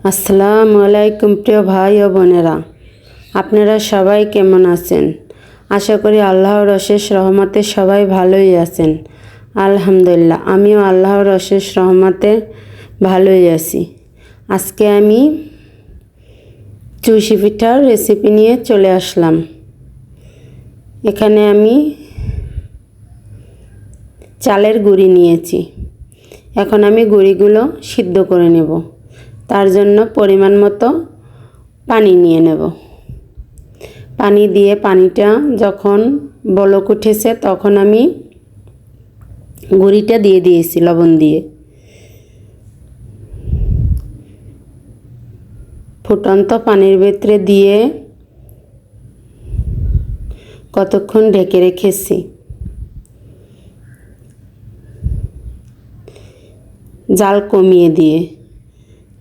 আসসালামু আলাইকুম প্রিয় ভাই ও বোনেরা, আপনারা সবাই কেমন আছেন? আশা করি আল্লাহর অশেষ রহমতে সবাই ভালোই আছেন। আলহামদুলিল্লাহ, আমিও আল্লাহর অশেষ রহমতে ভালোই আছি। আজকে আমি চুষি পিঠার রেসিপি নিয়ে চলে আসলাম। এখানে আমি চালের গুঁড়ি নিয়েছি। এখন আমি গুঁড়িগুলো সিদ্ধ করে নেব। তার জন্য পরিমাণ মতো পানি নিয়ে নেব। পানি দিয়ে পানিটা যখন বলক উঠেছে তখন আমি গুঁড়িটা দিয়ে দিয়েছি লবণ দিয়ে। ফুটন্ত পানির ভেতরে দিয়ে কতক্ষণ ঢেকে রেখেছি। জাল কমিয়ে দিয়ে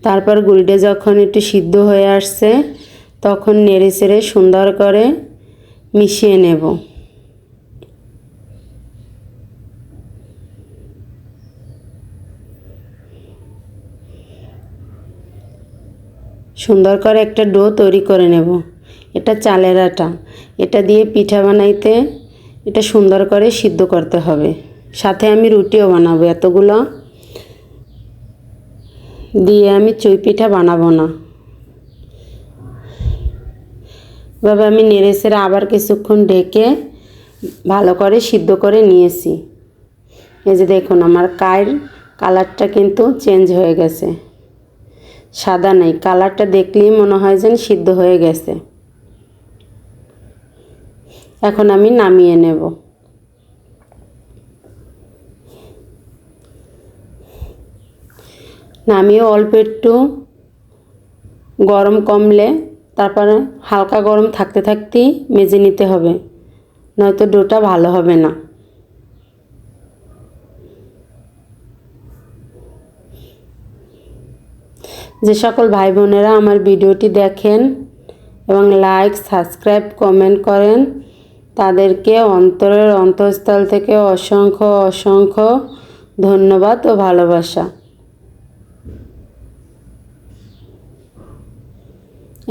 তারপর গুঁড়িটা যখন একটু সিদ্ধ হয়ে আসছে তখন নেড়ে চেড়ে সুন্দর করে মিশিয়ে নেব। সুন্দর করে একটা ডো তৈরি করে নেব। এটা চালের আটা, এটা দিয়ে পিঠা বানাইতে এটা সুন্দর করে সিদ্ধ করতে হবে। সাথে আমি রুটিও বানাবো। এতগুলো দিয়ে আমি চুই পিঠা বানাবো না। এভাবে আমি নেড়ে চেড়ে আবার কিছুক্ষণ ঢেকে ভালো করে সিদ্ধ করে নিয়েছি। এই যে দেখুন, আমার কালারটা কিন্তু চেঞ্জ হয়ে গেছে, সাদা নেই। কালারটা দেখলেই মনে হয় যেন সিদ্ধ হয়ে গেছে। এখন আমি নামিয়ে নেব। নামিয়ে অল্প একটু গরম কমলে তারপরে হালকা গরম থাকতে থাকতেই মেজে নিতে হবে, নয়তো ডোটা ভালো হবে না। যে সকল ভাই বোনেরা আমার ভিডিওটি দেখেন এবং লাইক, সাবস্ক্রাইব, কমেন্ট করেন, তাদেরকে অন্তরের অন্তঃস্থল থেকে অসংখ্য অসংখ্য ধন্যবাদ ও ভালোবাসা।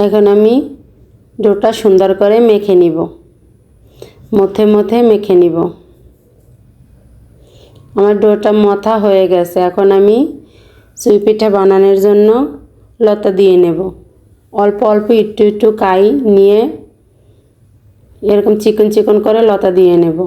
এখন আমি ডোটা সুন্দর করে মেখে নিব, মথে মথে মেখে নিব। আমার ডোটা মথা হয়ে গেছে। এখন আমি চুই পিঠা বানানোর জন্য লতা দিয়ে নেব। অল্প অল্প একটু একটু কাই নিয়ে এরকম চিকন চিকন করে লতা দিয়ে নেব।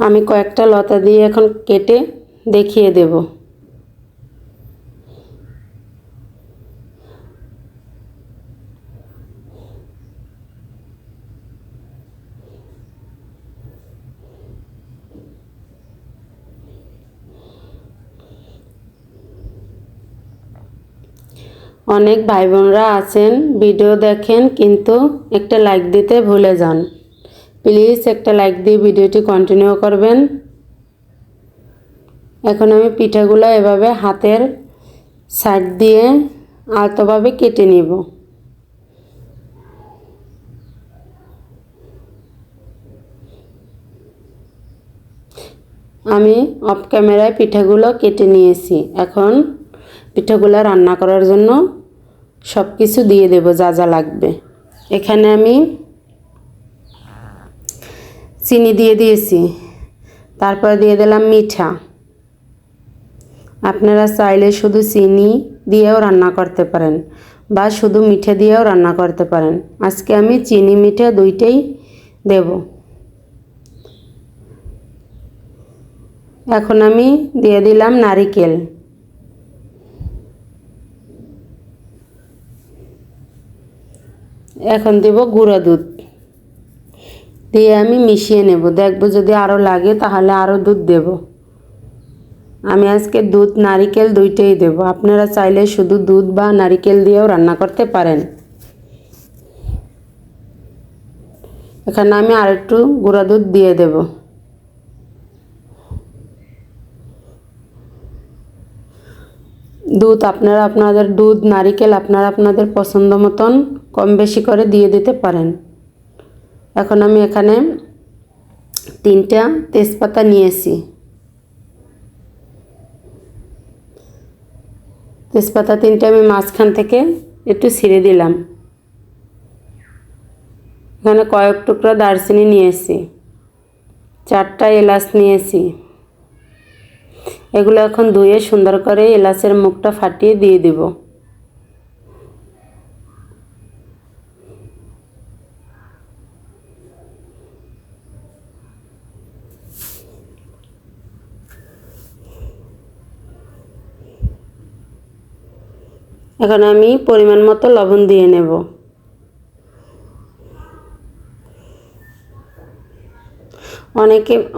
আমি কয়েকটা লতা দিয়ে এখন কেটে দেখিয়ে দেব। অনেক ভাই বোনরা আছেন ভিডিও দেখেন কিন্তু একটা লাইক দিতে ভুলে যান। প্লিজ একটা লাইক দিয়ে ভিডিওটি কন্টিনিউ করবেন। এখন আমি পিঠাগুলো এভাবে হাতের সাইড দিয়ে আলতোভাবে কেটে নিব। আমি অফ ক্যামেরায় পিঠাগুলো কেটে নিয়েছি। এখন পিঠাগুলো রান্না করার জন্য সব কিছু দিয়ে দেব যা যা লাগবে। এখানে আমি চিনি দিয়ে দিয়েছি, তারপর দিয়ে দিলাম মিঠা। আপনারা চাইলে শুধু চিনি দিয়েও রান্না করতে পারেন বা শুধু মিঠে দিয়েও রান্না করতে পারেন। আজকে আমি চিনি মিঠে দুইটাই দেব। এখন আমি দিয়ে দিলাম নারিকেল। এখন দেব গুঁড়া দুধ দিয়ে আমি মিশিয়ে নেব। দেখব যদি আরও লাগে তাহলে আরও দুধ দেব। আমি আজকে দুধ নারিকেল দুইটাই দেব। আপনারা চাইলে শুধু দুধ বা নারিকেল দিয়েও রান্না করতে পারেন। এখানে আমি আরেকটু গুঁড়া দুধ দিয়ে দেব। দুধ আপনারা আপনাদের দুধ নারিকেল আপনারা আপনাদের পছন্দ মতন কম বেশি করে দিয়ে দিতে পারেন। এখন আমি এখানে 3টা তেজপাতা নিয়েছি। তেজপাতা 3টা আমি মাঝখান থেকে একটু ছিঁড়ে দিলাম। এখানে কয়েক টুকরা দারচিনি নিয়েছি, 4টা এলাচ নিয়েছি। এগুলো এখন ধুয়ে সুন্দর করে এলাচের মুখটা ফাটিয়ে দিয়ে দিব। এখন আমি পরিমাণ মতো লবণ দিয়ে নেব।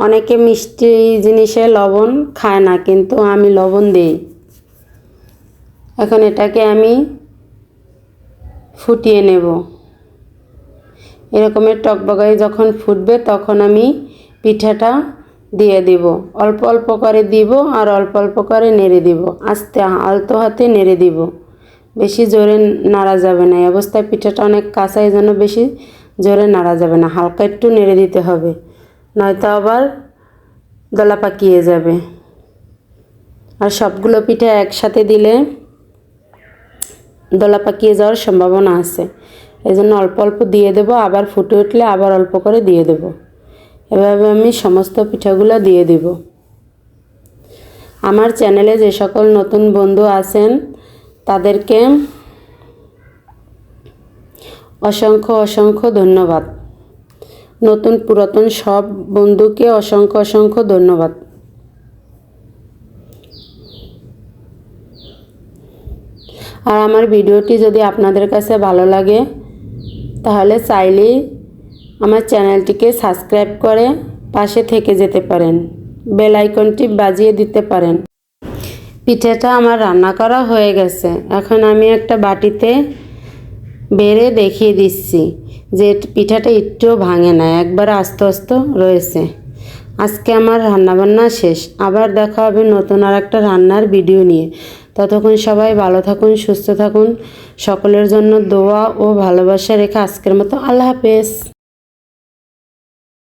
অনেকে মিষ্টি জিনিসে লবণ খায় না, কিন্তু আমি লবণ দিই। এখন এটাকে আমি ফুটিয়ে নেব। এরকমের টকবগাই যখন ফুটবে তখন আমি পিঠাটা দিয়ে দিব। অল্প অল্প করে দিব আর অল্প অল্প করে নেড়ে দিব। আস্তে আলতো হাতে নেড়ে দিব, বেশি জোরে নাড়া যাবে না। এই অবস্থায় পিঠাটা অনেক কাঁচা, এই জন্য বেশি জোরে নাড়া যাবে না, হালকা একটু নেড়ে দিতে হবে, নয়তো আবার দলা পাকিয়ে যাবে। আর সবগুলো পিঠা একসাথে দিলে দলা পাকিয়ে যাওয়ার সম্ভাবনা আছে, এই জন্য অল্প অল্প দিয়ে দেব। আবার ফুটে উঠলে আবার অল্প করে দিয়ে দেব। এভাবে আমি সমস্ত পিঠাগুলো দিয়ে দেব। আমার চ্যানেলে যে সকল নতুন বন্ধু আছেন তাদেরকে অসংখ্য অসংখ্য ধন্যবাদ। নতুন পুরাতন সব বন্ধুকে অসংখ্য অসংখ্য ধন্যবাদ। আর আমার ভিডিওটি যদি আপনাদের কাছে ভালো লাগে তাহলে চাইলেই আমার চ্যানেলটিকে সাবস্ক্রাইব করে পাশে থেকে যেতে পারেন, বেল আইকনটি বাজিয়ে দিতে পারেন। পিঠাটা আমার রান্না করা হয়ে গেছে। এখন আমি একটা বাটিতে বেড়ে দেখিয়ে দিচ্ছি যে পিঠাটা একটুও ভাঙে না, একবার আস্তে আস্তে রয়েছে। আজকে আমার রান্নাবান্না শেষ। আবার দেখা হবে নতুন আর একটা রান্নার ভিডিও নিয়ে। ততক্ষণ সবাই ভালো থাকুন, সুস্থ থাকুন। সকলের জন্য দোয়া ও ভালোবাসা রেখে আজকের মতো আল্লাহ হাফেজ।